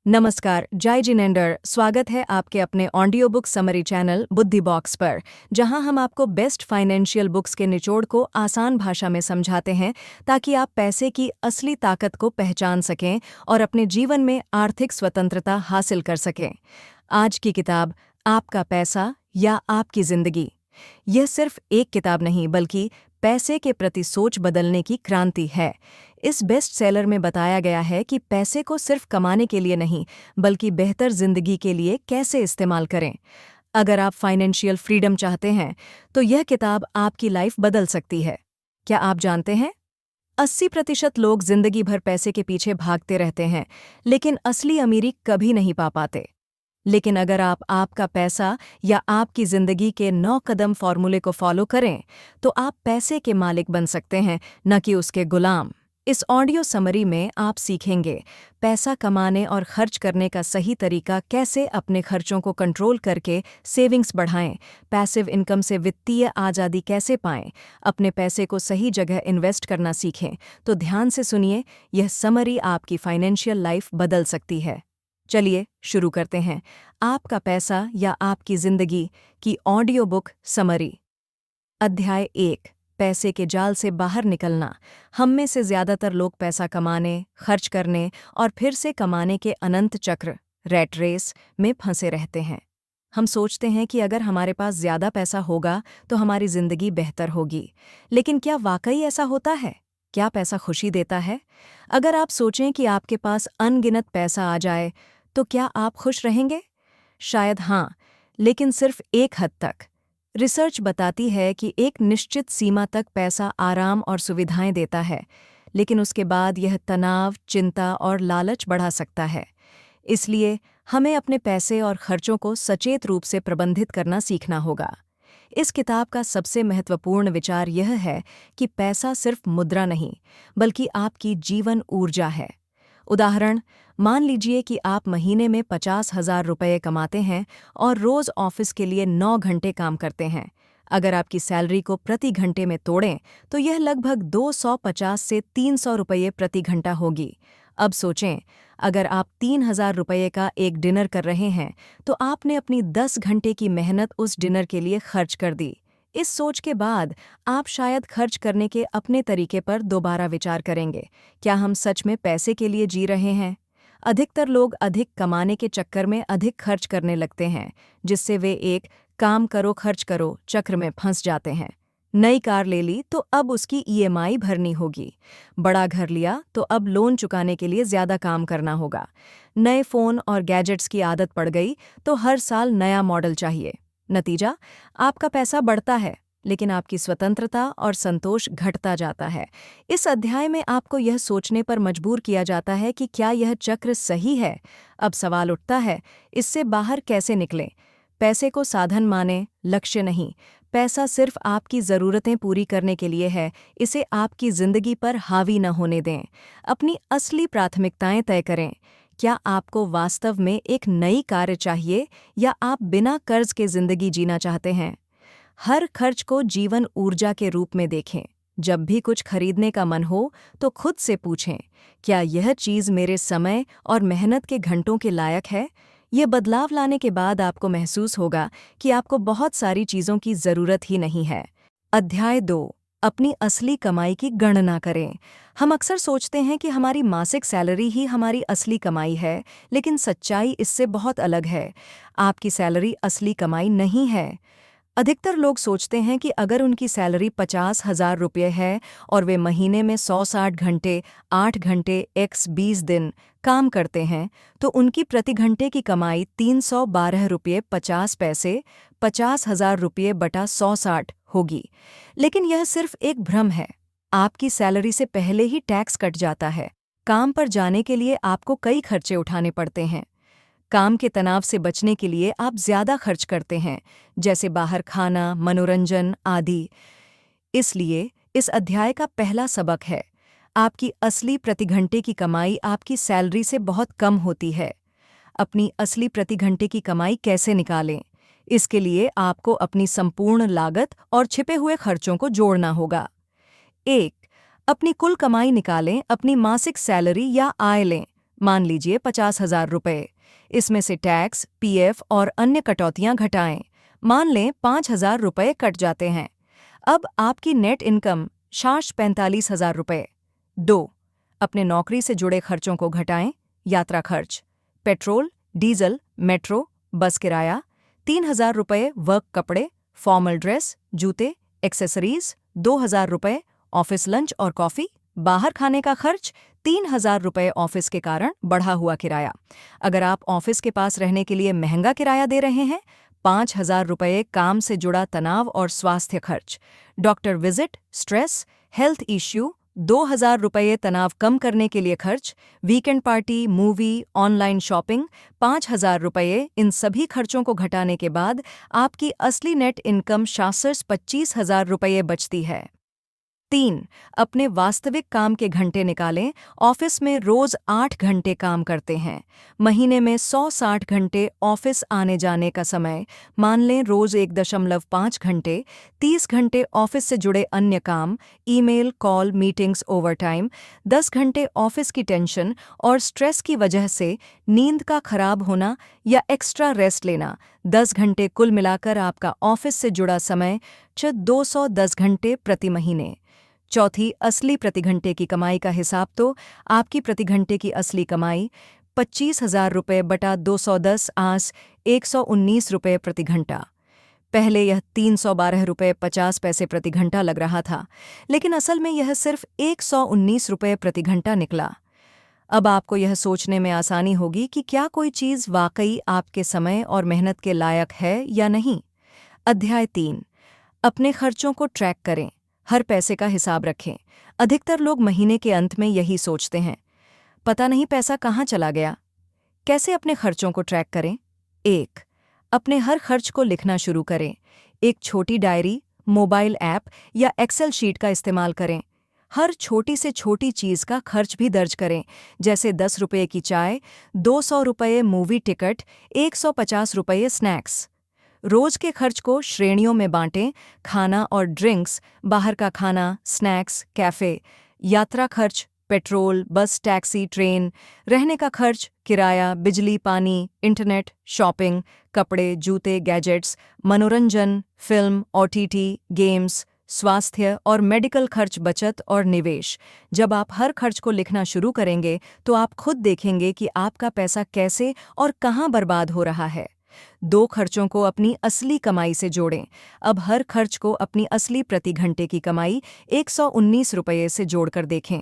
नमस्कार, जय जिनेंद्र। स्वागत है आपके अपने ऑडियो बुक समरी चैनल बुद्धि बॉक्स पर, जहां हम आपको बेस्ट फाइनेंशियल बुक्स के निचोड़ को आसान भाषा में समझाते हैं ताकि आप पैसे की असली ताकत को पहचान सकें और अपने जीवन में आर्थिक स्वतंत्रता हासिल कर सकें। आज की किताब आपका पैसा या आपकी जिंदगी। यह सिर्फ एक किताब नहीं बल्कि पैसे के प्रति सोच बदलने की क्रांति है। इस बेस्ट सेलर में बताया गया है कि पैसे को सिर्फ कमाने के लिए नहीं बल्कि बेहतर जिंदगी के लिए कैसे इस्तेमाल करें। अगर आप फाइनेंशियल फ्रीडम चाहते हैं तो यह किताब आपकी लाइफ बदल सकती है। क्या आप जानते हैं 80% लोग जिंदगी भर पैसे के पीछे भागते रहते हैं लेकिन असली अमीरी कभी नहीं पा पाते। लेकिन अगर आप आपका पैसा या आपकी जिंदगी के 9 कदम फॉर्मूले को फॉलो करें तो आप पैसे के मालिक बन सकते हैं, न कि उसके गुलाम। इस ऑडियो समरी में आप सीखेंगे पैसा कमाने और खर्च करने का सही तरीका, कैसे अपने खर्चों को कंट्रोल करके सेविंग्स बढ़ाएं, पैसिव इनकम से वित्तीय आज़ादी कैसे पाएं, अपने पैसे को सही जगह इन्वेस्ट करना सीखें। तो ध्यान से सुनिए, यह समरी आपकी फाइनेंशियल लाइफ बदल सकती है। चलिए शुरू करते हैं आपका पैसा या आपकी जिंदगी की ऑडियो बुक समरी। अध्याय 1, पैसे के जाल से बाहर निकलना। हम में से ज्यादातर लोग पैसा कमाने, खर्च करने और फिर से कमाने के अनंत चक्र, रैट रेस में फंसे रहते हैं। हम सोचते हैं कि अगर हमारे पास ज्यादा पैसा होगा तो हमारी जिंदगी बेहतर होगी। लेकिन क्या वाकई ऐसा होता है? क्या पैसा खुशी देता है? अगर आप सोचें कि आपके पास अनगिनत पैसा आ जाए तो क्या आप खुश रहेंगे? शायद हाँ, लेकिन सिर्फ एक हद तक। रिसर्च बताती है कि एक निश्चित सीमा तक पैसा आराम और सुविधाएं देता है, लेकिन उसके बाद यह तनाव, चिंता और लालच बढ़ा सकता है। इसलिए हमें अपने पैसे और खर्चों को सचेत रूप से प्रबंधित करना सीखना होगा। इस किताब का सबसे महत्वपूर्ण विचार यह है कि पैसा सिर्फ मुद्रा नहीं, बल्कि आपकी जीवन ऊर्जा है। उदाहरण, मान लीजिए कि आप महीने में 50,000 रुपये कमाते हैं और रोज ऑफिस के लिए 9 घंटे काम करते हैं। अगर आपकी सैलरी को प्रति घंटे में तोड़ें तो यह लगभग 250 से 300 रुपये प्रति घंटा होगी। अब सोचें, अगर आप 3,000 रुपये का एक डिनर कर रहे हैं तो आपने अपनी 10 घंटे की मेहनत उस डिनर के लिए खर्च कर दी। इस सोच के बाद आप शायद खर्च करने के अपने तरीके पर दोबारा विचार करेंगे। क्या हम सच में पैसे के लिए जी रहे हैं? अधिकतर लोग अधिक कमाने के चक्कर में अधिक खर्च करने लगते हैं, जिससे वे एक काम करो खर्च करो चक्र में फंस जाते हैं। नई कार ले ली तो अब उसकी ईएमआई भरनी होगी। बड़ा घर लिया तो अब लोन चुकाने के लिए ज्यादा काम करना होगा। नए फोन और गैजेट्स की आदत पड़ गई तो हर साल नया मॉडल चाहिए। नतीजा, आपका पैसा बढ़ता है लेकिन आपकी स्वतंत्रता और संतोष घटता जाता है। इस अध्याय में आपको यह सोचने पर मजबूर किया जाता है कि क्या यह चक्र सही है। अब सवाल उठता है, इससे बाहर कैसे निकलें? पैसे को साधन माने, लक्ष्य नहीं। पैसा सिर्फ आपकी ज़रूरतें पूरी करने के लिए है, इसे आपकी ज़िंदगी पर हावी न होने दें। अपनी असली प्राथमिकताएं तय करें। क्या आपको वास्तव में एक नई कार चाहिए या आप बिना कर्ज के जिंदगी जीना चाहते हैं? हर खर्च को जीवन ऊर्जा के रूप में देखें। जब भी कुछ खरीदने का मन हो तो खुद से पूछें, क्या यह चीज़ मेरे समय और मेहनत के घंटों के लायक है? यह बदलाव लाने के बाद आपको महसूस होगा कि आपको बहुत सारी चीज़ों की ज़रूरत ही नहीं है। अध्याय 2, अपनी असली कमाई की गणना करें। हम अक्सर सोचते हैं कि हमारी मासिक सैलरी ही हमारी असली कमाई है, लेकिन सच्चाई इससे बहुत अलग है। आपकी सैलरी असली कमाई नहीं है। अधिकतर लोग सोचते हैं कि अगर उनकी सैलरी 50,000 रुपये है और वे महीने में 160 घंटे, 8 घंटे x 20 दिन काम करते हैं तो उनकी प्रति घंटे की कमाई 312 रुपये 50 पैसे, 50,000 रुपये बटा 160 होगी। लेकिन यह सिर्फ एक भ्रम है। आपकी सैलरी से पहले ही टैक्स कट जाता है। काम पर जाने के लिए आपको कई खर्चे उठाने पड़ते हैं। काम के तनाव से बचने के लिए आप ज्यादा खर्च करते हैं, जैसे बाहर खाना, मनोरंजन आदि। इसलिए इस अध्याय का पहला सबक है, आपकी असली प्रति घंटे की कमाई आपकी सैलरी से बहुत कम होती है। अपनी असली प्रति घंटे की कमाई कैसे निकालें? इसके लिए आपको अपनी संपूर्ण लागत और छिपे हुए खर्चों को जोड़ना होगा। 1, अपनी कुल कमाई निकालें, अपनी मासिक सैलरी या आय लें। मान लीजिए 50,000 रुपये। इसमें से टैक्स, पीएफ और अन्य कटौतियां घटाएं। मान लें 5,000 रुपये कट जाते हैं। अब आपकी नेट इनकम शाश 45,000 रुपये। 2. अपने नौकरी से जुड़े खर्चों को घटाएं। यात्रा खर्च, पेट्रोल, डीजल, मेट्रो, बस किराया। 3,000 रुपये वर्क कपड़े, फॉर्मल ड्रेस, जूते, एक्सेसरीज। 2,000 रुपये ऑफिस लंच और कॉफ़ी। बाहर खाने का खर्च 3,000 रुपये ऑफिस के कारण बढ़ा हुआ किराया। अगर आप ऑफिस के पास रहने के लिए महंगा किराया दे रहे हैं। 5,000 रुपये काम से जुड़ा तनाव और स्वास्थ्य खर्च, doctor visit, stress, health issue. 2,000 रुपये तनाव कम करने के लिए खर्च, weekend party, movie, online shopping. 5,000 रुपये। इन सभी खर्चों को घटाने के बाद आपकी असली नेट इनकम 25,000 रुपये बचती है। 3. अपने वास्तविक काम के घंटे निकालें। ऑफिस में रोज 8 घंटे काम करते हैं। महीने में 160 घंटे ऑफिस आने जाने का समय। मान लें रोज 1.5 घंटे। 30 घंटे ऑफिस से जुड़े अन्य काम, ईमेल, कॉल, मीटिंग्स, ओवरटाइम। 10 घंटे ऑफिस की टेंशन और स्ट्रेस की वजह से नींद का खराब होना या एक्स्ट्रा रेस्ट लेना। 10 घंटे कुल मिलाकर आपका ऑफिस से जुड़ा समय 210 घंटे प्रति महीने। चौथी, असली प्रति घंटे की कमाई का हिसाब। तो आपकी प्रति घंटे की असली कमाई 25,000 रुपये बटा 210 आस 119 रुपये प्रति घंटा। पहले यह 312 रुपये 50 पैसे प्रति घंटा लग रहा था, लेकिन असल में यह सिर्फ 119 रुपये प्रति घंटा निकला। अब आपको यह सोचने में आसानी होगी कि क्या कोई चीज़ वाकई आपके समय और मेहनत के लायक है या नहीं। अध्याय 3. अपने खर्चों को ट्रैक करें। हर पैसे का हिसाब रखें। अधिकतर लोग महीने के अंत में यही सोचते हैं, पता नहीं पैसा कहाँ चला गया। कैसे अपने खर्चों को ट्रैक करें? 1. अपने हर खर्च को लिखना शुरू करें। एक छोटी डायरी, मोबाइल ऐप या एक्सेल शीट का इस्तेमाल करें। हर छोटी से छोटी चीज़ का खर्च भी दर्ज करें, जैसे 10 रुपये की चाय, 200 रुपये मूवी टिकट, 150 रुपये स्नैक्स। रोज के खर्च को श्रेणियों में बांटें। खाना और ड्रिंक्स, बाहर का खाना, स्नैक्स, कैफ़े। यात्रा खर्च, पेट्रोल, बस, टैक्सी, ट्रेन। रहने का खर्च, किराया, बिजली, पानी, इंटरनेट, शॉपिंग, कपड़े, जूते, गैजेट्स। मनोरंजन, फिल्म, ओटीटी, गेम्स। स्वास्थ्य और मेडिकल खर्च, बचत और निवेश। जब आप हर खर्च को लिखना शुरू करेंगे तो आप खुद देखेंगे कि आपका पैसा कैसे और कहाँ बर्बाद हो रहा है। 2 खर्चों को अपनी असली कमाई से जोड़ें। अब हर खर्च को अपनी असली प्रति घंटे की कमाई 119 रुपये से जोड़कर देखें।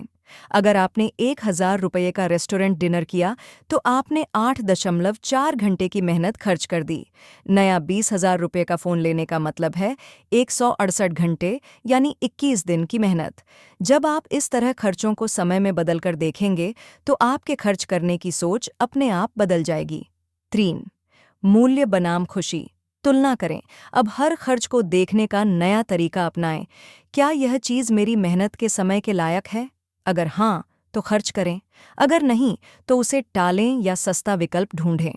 अगर आपने 1,000 रुपये का रेस्टोरेंट डिनर किया तो आपने 8.4 घंटे की मेहनत खर्च कर दी। नया 20,000 रुपये का फ़ोन लेने का मतलब है 168 घंटे यानी 21 दिन की मेहनत। जब आप इस तरह खर्चों को समय में बदलकर देखेंगे तो आपके खर्च करने की सोच अपने आप बदल जाएगी। 3. मूल्य बनाम खुशी, तुलना करें। अब हर खर्च को देखने का नया तरीका अपनाएं। क्या यह चीज़ मेरी मेहनत के समय के लायक है? अगर हाँ, तो खर्च करें। अगर नहीं, तो उसे टालें या सस्ता विकल्प ढूंढें।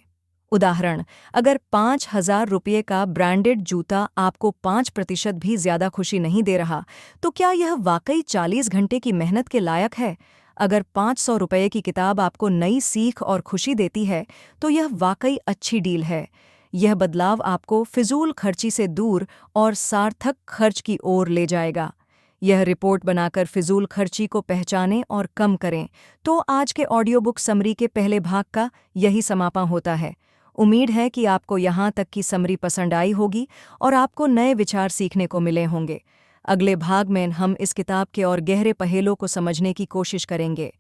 उदाहरण, अगर 5,000 रुपये का ब्रांडेड जूता आपको 5% भी ज़्यादा खुशी नहीं दे रहा, तो क्या यह वाकई 40 घंटे की मेहनत के लायक है? अगर 500 रुपये की किताब आपको नई सीख और खुशी देती है, तो यह वाकई अच्छी डील है। यह बदलाव आपको फिजूल खर्ची से दूर और सार्थक खर्च की ओर ले जाएगा। यह रिपोर्ट बनाकर फिजूल खर्ची को पहचानें और कम करें। तो आज के ऑडियो बुक समरी के पहले भाग का यही समापन होता है। उम्मीद है कि आपको यहाँ तक की समरी पसंद आई होगी और आपको नए विचार सीखने को मिले होंगे। अगले भाग में हम इस किताब के और गहरे पहेलों को समझने की कोशिश करेंगे।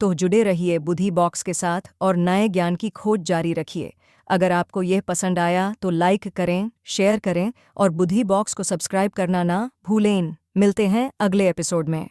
तो जुड़े रहिए बुद्धि बॉक्स के साथ और नए ज्ञान की खोज जारी रखिए। अगर आपको यह पसंद आया तो लाइक करें, शेयर करें और बुद्धि बॉक्स को सब्सक्राइब करना ना भूलें। मिलते हैं अगले एपिसोड में।